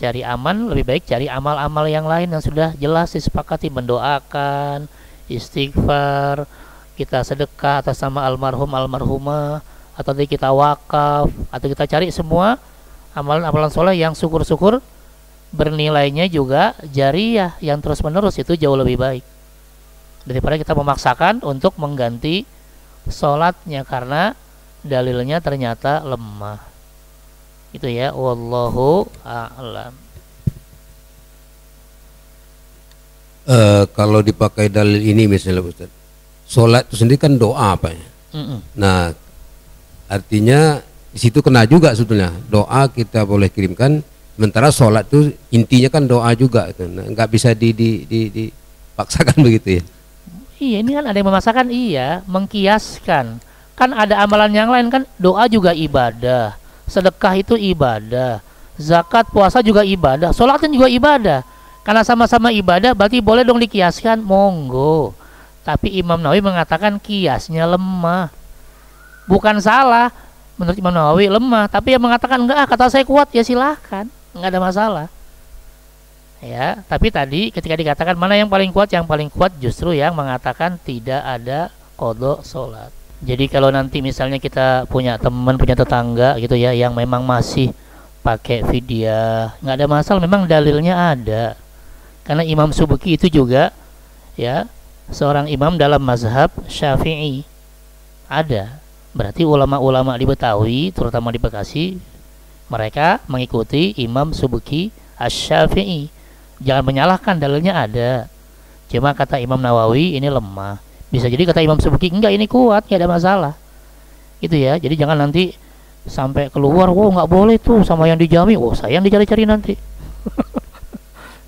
cari aman, lebih baik cari amal-amal yang lain yang sudah jelas disepakati, mendoakan, istighfar, kita sedekah atas nama almarhum almarhumah, atau kita wakaf, atau kita cari semua amalan-amalan soleh yang syukur-syukur bernilainya juga jariyah yang terus-menerus, itu jauh lebih baik daripada kita memaksakan untuk mengganti sholatnya karena dalilnya ternyata lemah. Itu ya, wallahu a'lam. Kalau dipakai dalil ini misalnya Ustaz, sholat itu sendiri kan doa apa ya? Nah, artinya di situ kena juga sebetulnya, doa kita boleh kirimkan, sementara sholat itu intinya kan doa juga, itu nggak bisa dipaksakan begitu ya. Iya, ini kan ada yang memaksakan, iya, mengkiaskan. Kan ada amalan yang lain kan, doa juga ibadah, sedekah itu ibadah, zakat, puasa juga ibadah, sholat kan juga ibadah. Karena sama-sama ibadah berarti boleh dong dikiaskan, monggo. Tapi Imam Nawawi mengatakan kiasnya lemah. Bukan salah, menurut Imam Nawawi lemah, tapi yang mengatakan enggak, kata saya kuat, ya silahkan, enggak ada masalah. Ya, tapi tadi ketika dikatakan mana yang paling kuat justru yang mengatakan tidak ada qadha salat. Jadi kalau nanti misalnya kita punya teman, punya tetangga gitu ya, yang memang masih pakai fidyah, nggak ada masalah, memang dalilnya ada. Karena Imam Subki itu juga ya seorang imam dalam mazhab Syafi'i, ada. Berarti ulama-ulama di Betawi, terutama di Bekasi, mereka mengikuti Imam Subki Asy-Syafi'i. Jangan menyalahkan, dalilnya ada. Cuma kata Imam Nawawi ini lemah. Bisa jadi kata Imam Subki enggak, ini kuat, nggak ada masalah. Itu ya. Jadi jangan nanti sampai keluar, wow nggak boleh tuh sama yang dijami, oh saya yang dicari-cari nanti.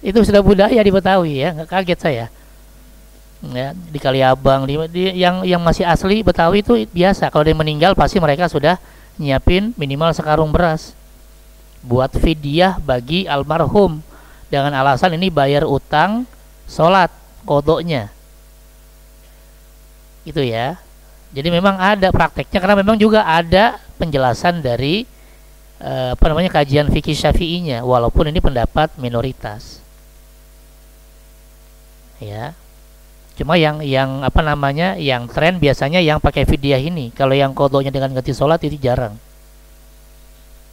Itu sudah budaya di Betawi ya, nggak kaget saya. Ya, di Kaliabang, yang masih asli Betawi itu biasa. Kalau dia meninggal pasti mereka sudah nyiapin minimal sekarung beras buat fidyah bagi almarhum, dengan alasan ini bayar utang sholat qadha-nya. Itu ya. Jadi memang ada prakteknya, karena memang juga ada penjelasan dari kajian fikih Syafi'inya, walaupun ini pendapat minoritas. Ya. Cuma yang apa namanya, yang tren biasanya yang pakai fidyah ini. Kalau yang qadanya dengan ganti sholat itu jarang.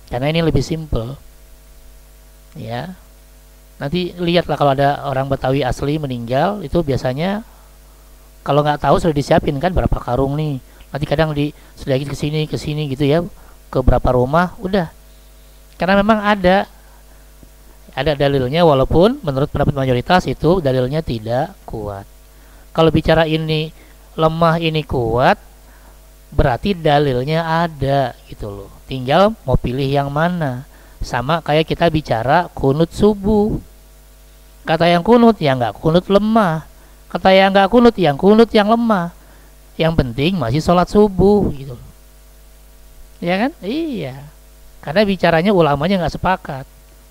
Karena ini lebih simple. Ya. Nanti lihatlah kalau ada orang Betawi asli meninggal, itu biasanya kalau nggak tahu sudah disiapin kan berapa karung nih. Nanti kadang sudah ke sini gitu ya, ke berapa rumah, udah. Karena memang ada dalilnya, walaupun menurut pendapat mayoritas itu dalilnya tidak kuat. Kalau bicara ini lemah ini kuat, berarti dalilnya ada gitu loh. Tinggal mau pilih yang mana. Sama kayak kita bicara kunut subuh. Kata yang kunut, ya nggak kunut lemah. Kata yang nggak kunut, yang kunut yang lemah. Yang penting masih sholat subuh gitu. Ya kan? Iya. Karena bicaranya ulamanya nggak sepakat.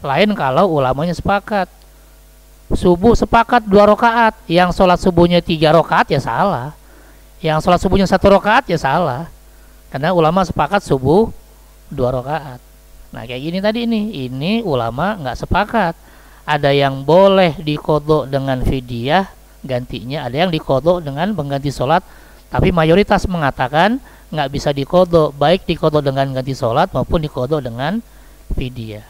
Lain kalau ulamanya sepakat. Subuh sepakat 2 rakaat, yang sholat subuhnya 3 rakaat ya salah. Yang sholat subuhnya 1 rakaat ya salah. Karena ulama sepakat subuh 2 rakaat. Nah kayak gini tadi ini ulama nggak sepakat. Ada yang boleh diqadha dengan fidyah gantinya, ada yang diqadha dengan pengganti sholat. Tapi mayoritas mengatakan nggak bisa diqadha, baik diqadha dengan ganti sholat maupun diqadha dengan fidyah.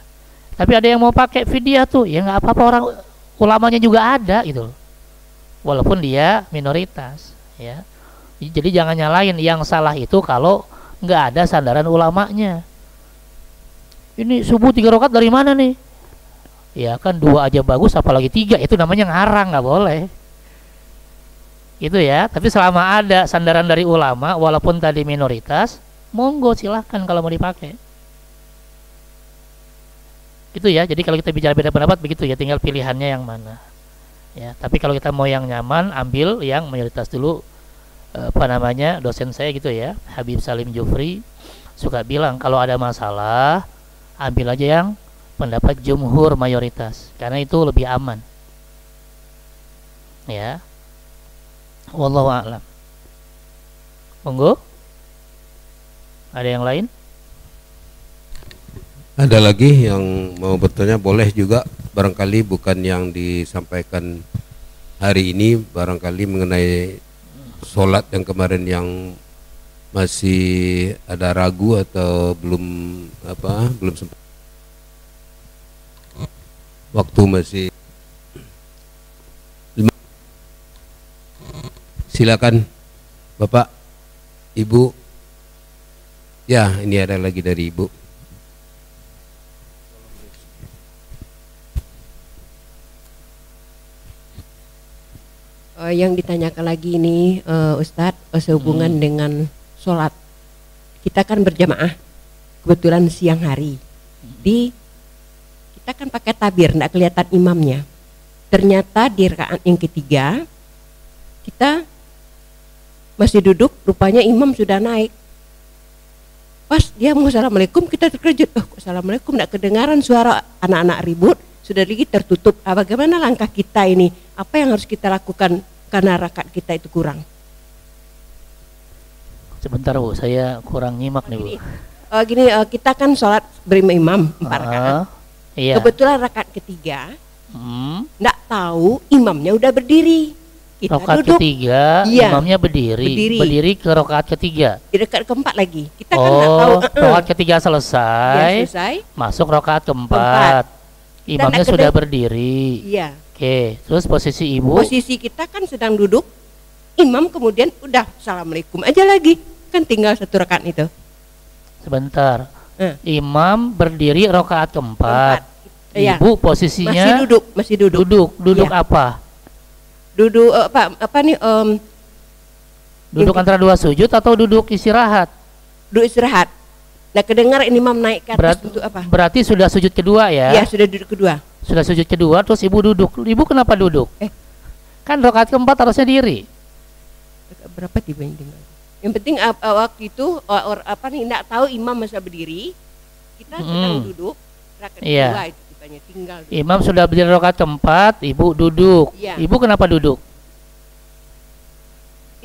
Tapi ada yang mau pakai fidyah tuh, ya nggak apa-apa, orang ulamanya juga ada gitu, walaupun dia minoritas, ya. Jadi jangan nyalain, yang salah itu kalau nggak ada sandaran ulamanya. Ini subuh 3 rakaat dari mana nih? Ya kan 2 aja bagus, apalagi 3, itu namanya ngarang, nggak boleh. Itu ya. Tapi selama ada sandaran dari ulama, walaupun tadi minoritas, monggo silahkan kalau mau dipakai. Itu ya. Jadi kalau kita bicara beda pendapat begitu ya, tinggal pilihannya yang mana. Ya, tapi kalau kita mau yang nyaman, ambil yang mayoritas dulu. Apa namanya? Dosen saya gitu ya, Habib Salim Jufri suka bilang kalau ada masalah, ambil aja yang pendapat jumhur mayoritas, karena itu lebih aman. Ya. Wallahu a'lam. Monggo. Ada yang lain? Ada lagi yang mau bertanya, boleh juga, barangkali bukan yang disampaikan hari ini, barangkali mengenai sholat yang kemarin yang masih ada ragu atau belum sempat, waktu masih. Silakan Bapak, Ibu. Ya, ini ada lagi dari Ibu. Yang ditanyakan lagi ini Ustadz, sehubungan dengan sholat. Kita kan berjamaah, kebetulan siang hari. Kita kan pakai tabir, tidak kelihatan imamnya. Ternyata di rakaat yang ketiga kita masih duduk, rupanya imam sudah naik. Pas dia mau assalamualaikum, kita terkejut. Oh, assalamualaikum, tidak kedengaran suara anak-anak ribut, sudah lagi tertutup. Bagaimana langkah kita ini? Apa yang harus kita lakukan karena rakaat kita itu kurang? Sebentar Bu, saya kurang nyimak nih Bu. Kita kan sholat berimam 4 rakaat. Iya. Kebetulan rakaat ketiga, nggak tahu imamnya udah berdiri. Kita Rakaat duduk. ketiga, Iya, imamnya berdiri ke rakaat ketiga. Di rakaat keempat lagi. Kita kan nggak tahu. Rakaat ketiga selesai, selesai. masuk rakaat keempat. Imamnya Kita sudah berdiri. Iya. Oke, terus posisi ibu? Posisi kita kan sedang duduk, imam kemudian udah assalamualaikum aja lagi, kan tinggal 1 rakaat itu. Sebentar. Imam berdiri rakaat keempat. Iya. Ibu posisinya masih duduk. Duduk Iya. apa? Duduk apa nih? Duduk antara 2 sujud atau duduk istirahat? Duduk istirahat. Nah, kedengar imam naik ke atas untuk apa? Berarti sudah sujud kedua ya? Iya, sudah duduk kedua. Sudah sujud kedua, terus ibu duduk. Ibu kenapa duduk? Kan rakaat keempat harusnya diri. Berapa dibanding? Yang penting waktu itu tidak tahu imam masa berdiri, kita sedang duduk rakaat kedua itu kitanya tinggal duduk. Imam sudah berdiri rakaat keempat, ibu duduk. Iya. Ibu kenapa duduk?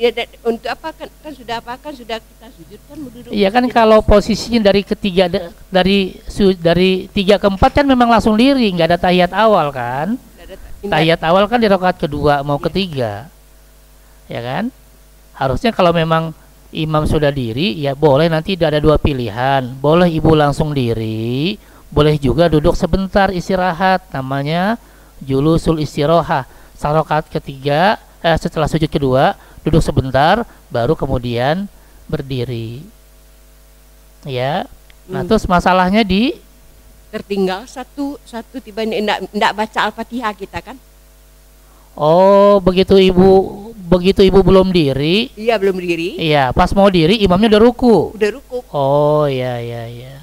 Ya, untuk apa kan sudah kita sujud kan duduk. Iya kan, kalau posisinya dari ketiga dari 3 ke 4 kan memang langsung diri, nggak ada tahiyat awal kan? Tahiyat awal kan di rakaat kedua mau ketiga. ya kan? Harusnya kalau memang imam sudah diri, ya boleh nanti ada dua pilihan. Boleh ibu langsung diri, boleh juga duduk sebentar istirahat, namanya julusul istirohah. Rakaat ketiga, setelah sujud kedua, duduk sebentar, baru kemudian berdiri. Ya, nah terus masalahnya di tertinggal satu tiba ndak baca Al-Fatihah kita kan? oh begitu ibu belum diri. Iya belum diri. Iya, pas mau diri imamnya udah ruku. Udah ruku. Oh iya iya iya.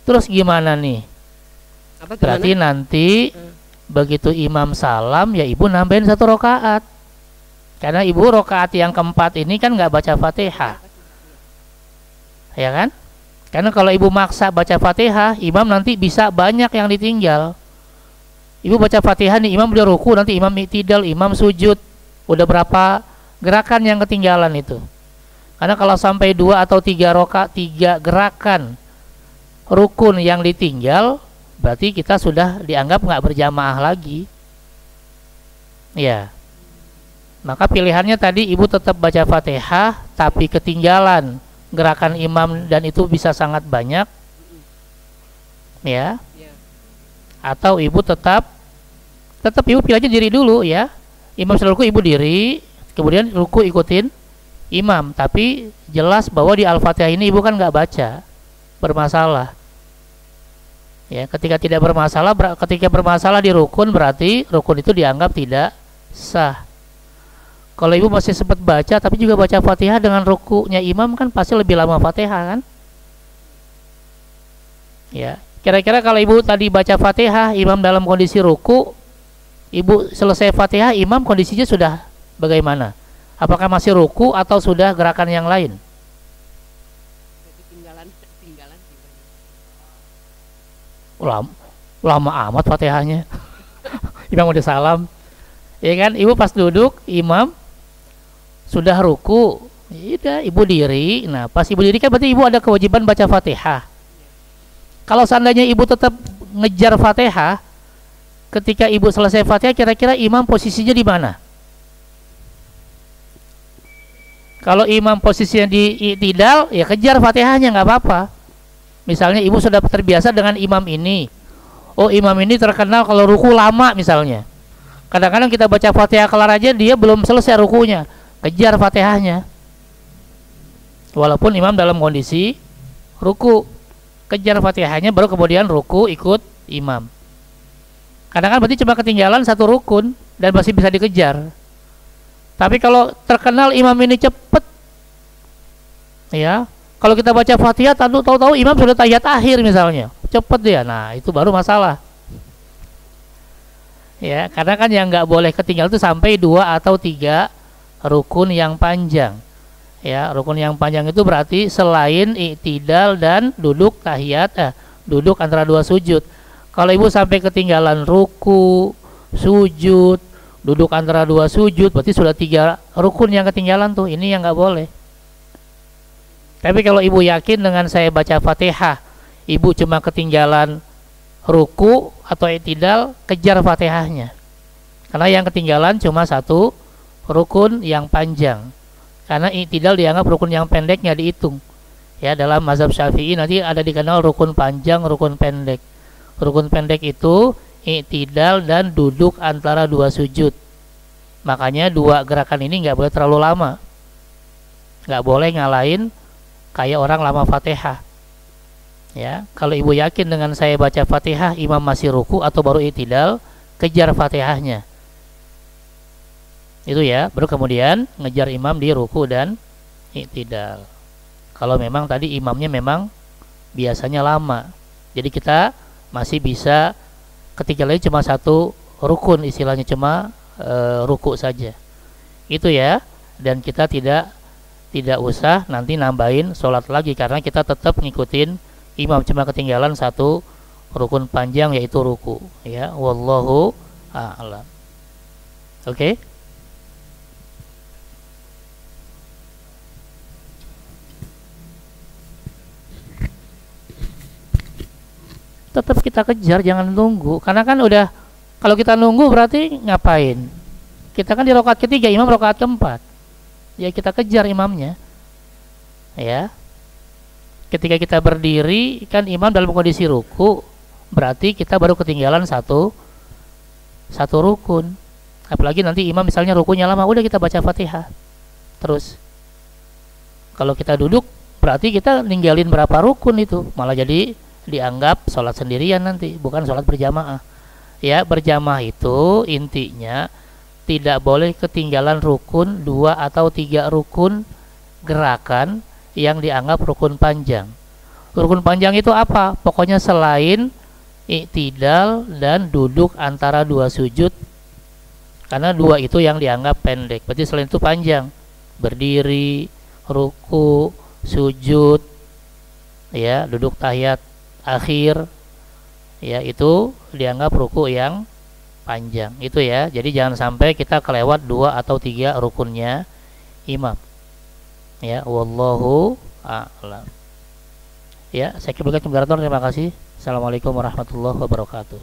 Terus gimana nih? Apa Berarti gimana? nanti begitu imam salam ya ibu nambahin 1 rakaat. Karena ibu rakaat yang keempat ini kan nggak baca Fatihah. Ya kan? Karena kalau ibu maksa baca Fatihah, imam nanti bisa banyak yang ditinggal. Ibu baca Fatihah nih, imam udah ruku, nanti imam i'tidal, imam sujud. Udah berapa gerakan yang ketinggalan itu? Karena kalau sampai 2 atau 3 gerakan rukun yang ditinggal, berarti kita sudah dianggap nggak berjamaah lagi. Ya. Maka pilihannya tadi ibu tetap baca Fatihah, tapi ketinggalan gerakan imam dan itu bisa sangat banyak, ya. Atau ibu tetap ibu pilih aja diri dulu ya. Imam sudah ruku ibu diri, kemudian ruku ikutin imam. Tapi jelas bahwa di Al-Fatihah ini ibu kan nggak baca, bermasalah. Ya, ketika bermasalah di rukun berarti rukun itu dianggap tidak sah. Kalau ibu masih sempat baca tapi juga baca Fatihah dengan rukunya imam kan pasti lebih lama Fatihah kan? Ya, kira-kira kalau ibu tadi baca Fatihah, imam dalam kondisi ruku, ibu selesai Fatihah, imam kondisinya sudah bagaimana? Apakah masih ruku atau sudah gerakan yang lain? Lama amat Fatihahnya. Imam udah salam. Ya kan, ibu pas duduk, imam sudah ruku, ya ibu diri. Nah, pas ibu diri kan berarti ibu ada kewajiban baca Fatihah. Kalau seandainya ibu tetap ngejar Fatihah, ketika ibu selesai Fatihah, kira-kira imam posisinya di mana? Kalau imam posisinya di i'tidal, ya kejar Fatihahnya, nggak apa-apa. Misalnya ibu sudah terbiasa dengan imam ini. Oh, imam ini terkenal kalau ruku lama misalnya. Kadang-kadang kita baca Fatihah kelar aja dia belum selesai rukunya. Kejar Fatihahnya. Walaupun imam dalam kondisi ruku, kejar Fatihahnya baru kemudian ruku ikut imam. Kadang-kadang berarti cuma ketinggalan 1 rukun dan masih bisa dikejar. Tapi kalau terkenal imam ini cepet, ya, kalau kita baca Fatihah tahu-tahu imam sudah tahiyat akhir misalnya, cepet dia, nah itu baru masalah. Ya, karena kan yang nggak boleh ketinggalan itu sampai 2 atau 3 rukun yang panjang. Ya, rukun yang panjang itu berarti selain i'tidal dan duduk tahiyat, duduk antara 2 sujud. Kalau ibu sampai ketinggalan ruku, sujud, duduk antara 2 sujud, berarti sudah 3 rukun yang ketinggalan tuh. Ini yang nggak boleh. Tapi kalau ibu yakin dengan saya baca Fatihah, ibu cuma ketinggalan ruku atau i'tidal, kejar Fatihahnya. Karena yang ketinggalan cuma 1 rukun yang panjang. Karena i'tidal dianggap rukun yang pendeknya dihitung. Ya, dalam mazhab Syafi'i nanti ada dikenal rukun panjang, rukun pendek. Rukun pendek itu i'tidal dan duduk antara 2 sujud. Makanya 2 gerakan ini nggak boleh terlalu lama. Nggak boleh ngalahin kayak orang lama Fatihah. Ya, kalau ibu yakin dengan saya baca Fatihah, imam masih ruku atau baru i'tidal, kejar Fatihahnya. Itu ya, baru kemudian ngejar imam di ruku dan i'tidal. Kalau memang tadi imamnya memang biasanya lama, jadi kita masih bisa ketinggalannya cuma 1 rukun, istilahnya cuma ruku saja. Itu ya, dan kita tidak usah nanti nambahin sholat lagi karena kita tetap ngikutin imam, cuma ketinggalan 1 rukun panjang yaitu ruku. Ya, wallahu a'lam. Oke. Tetap kita kejar, jangan nunggu. Karena kan udah, kalau kita nunggu berarti ngapain? Kita kan di rakaat ketiga, imam rakaat keempat. ya kita kejar imamnya. Ya. Ketika kita berdiri kan imam dalam kondisi ruku, berarti kita baru ketinggalan satu rukun. Apalagi nanti imam misalnya rukunya lama, udah kita baca Fatihah terus. Kalau kita duduk berarti kita ninggalin berapa rukun itu, malah jadi dianggap sholat sendirian nanti, bukan sholat berjamaah. Ya, berjamaah itu intinya tidak boleh ketinggalan rukun 2 atau 3 rukun gerakan yang dianggap rukun panjang. Rukun panjang itu apa? Pokoknya selain i'tidal dan duduk antara 2 sujud, karena 2 itu yang dianggap pendek, berarti selain itu panjang. Berdiri, ruku, sujud, ya, duduk tahiyat akhir, ya, itu dianggap ruku yang panjang itu ya. Jadi jangan sampai kita kelewat 2 atau 3 rukunnya imam. Ya, wallahu a'lam. Ya, saya kembalikan ke moderator. Terima kasih. Assalamualaikum warahmatullahi wabarakatuh.